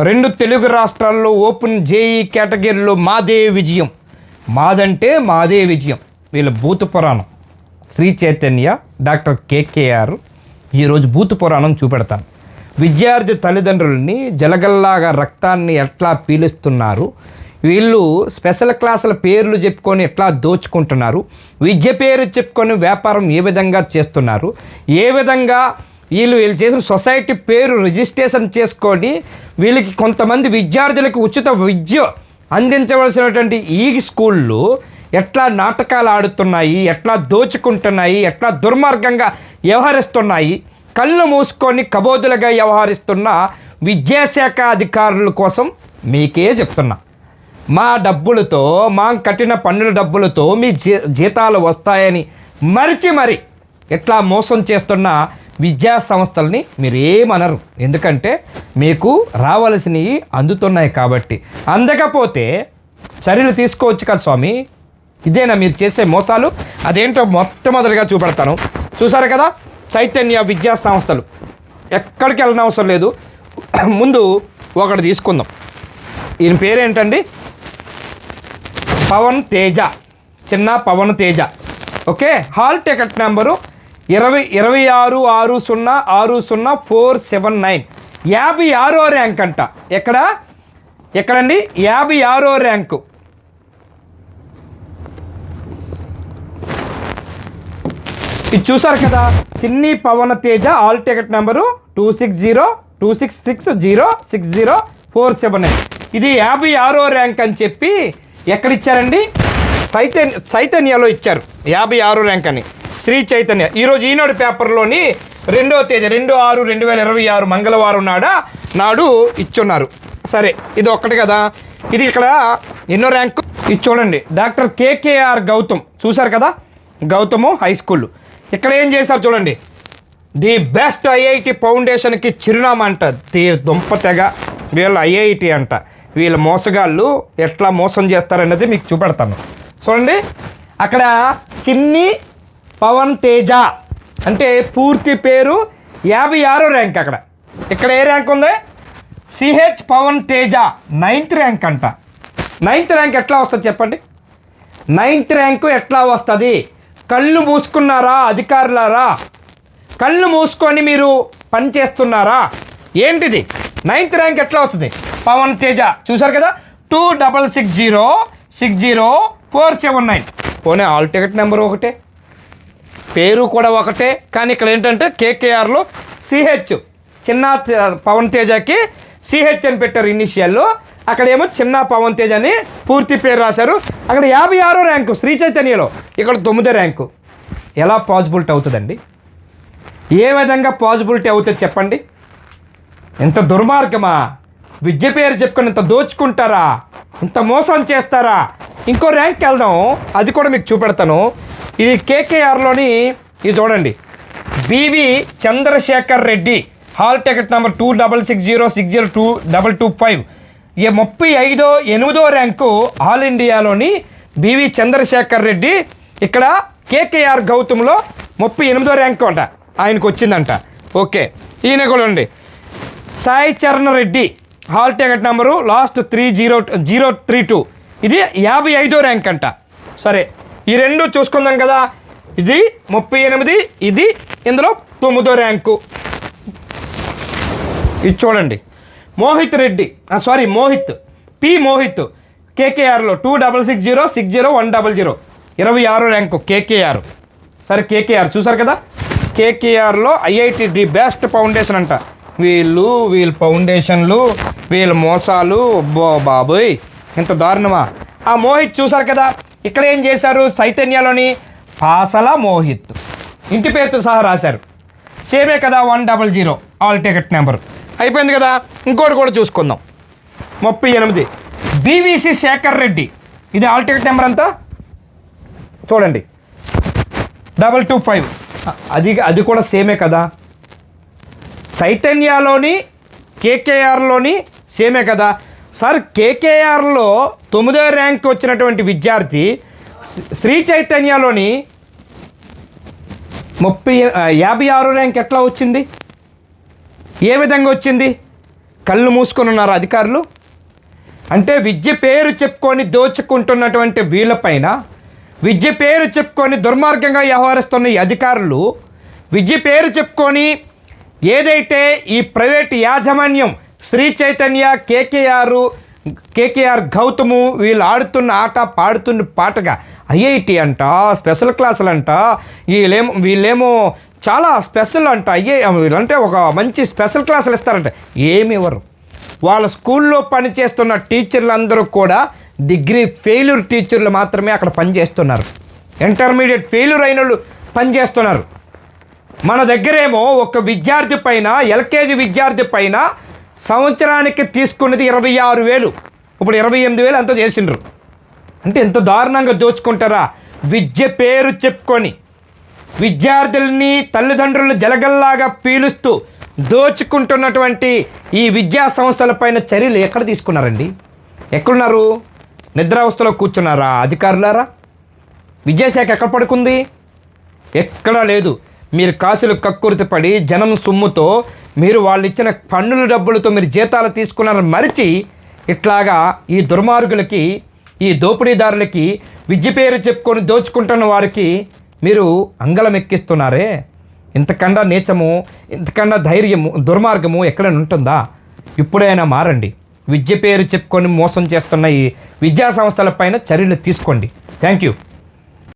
2 తెలుగు రాష్ట్రాల్లో open JEE కేటగిరీలో మాదే విజయం. మాదంటే మాదే విజయం. వీళ్ళ భూత పురాణం శ్రీ చైతన్య, డాక్టర్ కేకేఆర్ ఈరోజు భూత పురాణం చూపెడతాను. విద్యార్థి తల్లిదండ్రులని జలగల్లాగా రక్తాన్ని ఎట్లా పీలుస్తున్నారు, వీళ్ళు స్పెషల్ క్లాసుల పేర్లు చెప్పుకొని ఎట్లా దోచుకుంటున్నారు, విద్య పేరు చెప్పుకొని వ్యాపారం ఏ విధంగా చేస్తున్నారు, ఏ విధంగా వీళ్ళు చేసిన సొసైటీ పేరు రిజిస్ట్రేషన్ చేసుకొని వీళ్ళకి కొంతమంది విద్యార్థులకు ఉచిత విద్య అందించవలసినటువంటి ఈ స్కూళ్ళు ఎట్లా నాటకాలు ఆడుతున్నాయి, ఎట్లా దోచుకుంటున్నాయి, ఎట్లా దుర్మార్గంగా వ్యవహరిస్తున్నాయి, కళ్ళు మూసుకొని కబోదులుగా వ్యవహరిస్తున్న విద్యాశాఖ అధికారుల కోసం మీకే చెప్తున్నా. మా డబ్బులతో, మా కట్టిన పన్నుల డబ్బులతో మీ జీతాలు వస్తాయని మరి ఎట్లా మోసం చేస్తున్న విద్యా సంస్థల్ని మీరేమనరు. ఎందుకంటే మీకు రావాల్సినవి అందుతున్నాయి కాబట్టి. అందకపోతే చర్యలు తీసుకోవచ్చు కదా స్వామి. ఇదేనా మీరు చేసే మోసాలు? అదేంటో మొట్టమొదటిగా చూపెడతాను. చూసారు కదా, చైతన్య విద్యా సంస్థలు. ఎక్కడికి వెళ్ళిన అవసరం లేదు. ముందు ఒకటి తీసుకుందాం. ఈయన పేరేంటండి? పవన్ తేజ, చిన్న Pavan Teja. Okay, hall ticket number 2660600479, 56వ ర్యాంక్ అంట. ఎక్కడండి? 56వ ర్యాంకు. ఇది చూసారు కదా, చిన్ని Pavan Teja, hall ticket number 260266060479. ఇది 56వ ర్యాంక్ అని చెప్పి ఎక్కడిచ్చారండి? చైతన్యలో ఇచ్చారు 56వ ర్యాంక్ అని. శ్రీ చైతన్య ఈరోజు ఈనాడు పేపర్లోని 2వ తేదీ 2/6/2026 మంగళవారం నాడు ఇచ్చున్నారు. సరే, ఇది ఒక్కటి కదా. ఇది ఇక్కడ ఎన్నో ర్యాంకు ఇది చూడండి. డాక్టర్ కేకేఆర్ గౌతమ్, చూసారు కదా, గౌతము హై స్కూల్. ఇక్కడ ఏం చేశారు చూడండి. ది బెస్ట్ ఐఐటి ఫౌండేషన్కి చిరునామా అంట. దుంపతెగ వీళ్ళ ఐఐటి అంట. వీళ్ళ మోసగాళ్ళు ఎట్లా మోసం చేస్తారనేది మీకు చూపెడతాను. చూడండి, అక్కడ చిన్ని పవన్ తేజ అంటే పూర్తి పేరు 56వ ర్యాంక్. ఇక్కడ ఏ ర్యాంక్ ఉంది? CH Pavan Teja 9th rank అంట. 9th ర్యాంక్ ఎట్లా వస్తుంది చెప్పండి? 9th ర్యాంకు ఎట్లా వస్తుంది? కళ్ళు మూసుకున్నారా అధికారులారా? కళ్ళు మూసుకొని మీరు పని చేస్తున్నారా? ఏంటిది? 9th ర్యాంక్ ఎట్లా వస్తుంది? పవన్ తేజ చూసారు కదా, 2660600479. పోనీ హాల్ టికెట్ నెంబర్ ఒకటే, పేరు కూడా ఒకటే. కానీ ఇక్కడ ఏంటంటే కేకేఆర్లో సిహెచ్, చిన్న పవన్ తేజకి సిహెచ్ అని పెట్టారు ఇనిషియల్లో. అక్కడేమో చిన్న పవన్ తేజ అని పూర్తి పేరు రాశారు. అక్కడ 56వ ర్యాంకు శ్రీ చైతన్యలో, ఇక్కడ 9వ ర్యాంకు. ఎలా పాజిబిలిటీ అవుతుందండి? ఏ విధంగా పాజిబిలిటీ అవుతుంది చెప్పండి? ఇంత దుర్మార్గమా? విద్య పేరు చెప్పుకొని ఇంత దోచుకుంటారా? ఇంత మోసం చేస్తారా? ఇంకో ర్యాంక్ వెళ్దాం, అది కూడా మీకు చూపెడతాను. ఇది కేకేఆర్లోని ఇది చూడండి. B V Chandrasekhar Reddy, hall ticket number 2660602225, 38వ ర్యాంకు ఆల్ ఇండియాలోని బివి చంద్రశేఖర్ రెడ్డి. ఇక్కడ కేకేఆర్ గౌతమ్లో 38వ ర్యాంకు అంట ఆయనకు వచ్చిందంట. ఓకే, ఈయన కూడా అండి Sai Charan Reddy, hall ticket number last 30032, ఇది 55వ ర్యాంక్ అంట. సరే, ఈ రెండు చూసుకుందాం కదా. ఇది 38, ఇది ఇందులో 9వ ర్యాంకు. ఇది చూడండి, మోహిత్ రెడ్డి, మోహిత్ మోహిత్ కేకేఆర్లో 2660600100, 26వ ర్యాంకు కేకేఆర్. సరే, కేకేఆర్ చూసారు కదా, కేకేఆర్లో ఐఐటి ది బెస్ట్ ఫౌండేషన్ అంట. వీళ్ళ ఫౌండేషన్లు, వీళ్ళ మోసాలు, బాబోయ్ ఇంత దారుణమా? ఆ మోహిత్ చూసారు కదా, ఇక్కడ ఏం చేశారు? చైతన్యలోని పాసల మోహిత్ ఇంటి పేరుతో సహా రాశారు. సేమే కదా, 100 హాల్ టికెట్ నెంబర్. అయిపోయింది కదా. ఇంకోటి కూడా చూసుకుందాం. 38 బీవీసీ శేఖర్ రెడ్డి, ఇది హాల్ టికెట్ నెంబర్ అంతా చూడండి 225, అది కూడా సేమే కదా. చైతన్యలోని కేకేఆర్లోని సేమే కదా సార్. కేకేఆర్లో 9వ ర్యాంక్ వచ్చినటువంటి విద్యార్థి శ్రీ చైతన్యలోని 56వ ర్యాంక్ ఎట్లా వచ్చింది? ఏ విధంగా వచ్చింది? కళ్ళు మూసుకొని ఉన్నారు అధికారులు. అంటే విద్య పేరు చెప్పుకొని దోచుకుంటున్నటువంటి వీళ్ళపైన, విద్య పేరు చెప్పుకొని దుర్మార్గంగా వ్యవహరిస్తున్న ఈ అధికారులు, విద్య పేరు చెప్పుకొని ఏదైతే ఈ ప్రైవేట్ యాజమాన్యం శ్రీ చైతన్య, కేకేఆర్ గౌతము వీళ్ళు ఆడుతున్న ఆట, పాడుతున్న పాటగా ఐఐటి అంట, స్పెషల్ క్లాసులు అంట, వీళ్ళేమో చాలా స్పెషల్ అంట, వీళ్ళంటే ఒక మంచి స్పెషల్ క్లాసులు ఇస్తారంట. ఏమి ఇవ్వరు. వాళ్ళ స్కూల్లో పనిచేస్తున్న టీచర్లందరూ కూడా డిగ్రీ ఫెయిల్యూర్ టీచర్లు మాత్రమే అక్కడ పనిచేస్తున్నారు. ఇంటర్మీడియట్ ఫెయిల్యూర్ అయిన వాళ్ళు పనిచేస్తున్నారు. మన దగ్గరేమో ఒక విద్యార్థి పైన, ఎల్కేజీ విద్యార్థి పైన సంవత్సరానికి తీసుకున్నది 26,000, ఇప్పుడు 28,000 అంతా చేసిండ్రు. అంటే ఎంత దారుణంగా దోచుకుంటారా? విద్య పేరు చెప్పుకొని విద్యార్థుల్ని, తల్లిదండ్రులను జలగల్లాగా పీలుస్తూ దోచుకుంటున్నటువంటి ఈ విద్యా సంస్థలపైన చర్యలు ఎక్కడ తీసుకున్నారండి? ఎక్కడున్నారు? నిద్రావస్థలో కూర్చున్నారా అధికారులారా? విద్యాశాఖ ఎక్కడ పడుకుంది? ఎక్కడా లేదు. మీరు కాసులు కక్కుర్తిపడి జనం సొమ్ముతో, మీరు వాళ్ళు ఇచ్చిన పన్నుల డబ్బులతో మీరు జీతాలు తీసుకున్నారని మరిచి ఇట్లాగా ఈ దుర్మార్గులకి, ఈ దోపిడీదారులకి, విద్య పేరు చెప్పుకొని దోచుకుంటున్న వారికి మీరు అంగళం ఎక్కిస్తున్నారే. ఇంతకన్నా నీచము, ఇంతకన్నా ధైర్యము, దుర్మార్గము ఎక్కడైనా ఉంటుందా? ఇప్పుడైనా మారండి. విద్య పేరు చెప్పుకొని మోసం చేస్తున్న ఈ విద్యా సంస్థలపైన చర్యలు తీసుకోండి. Thank you.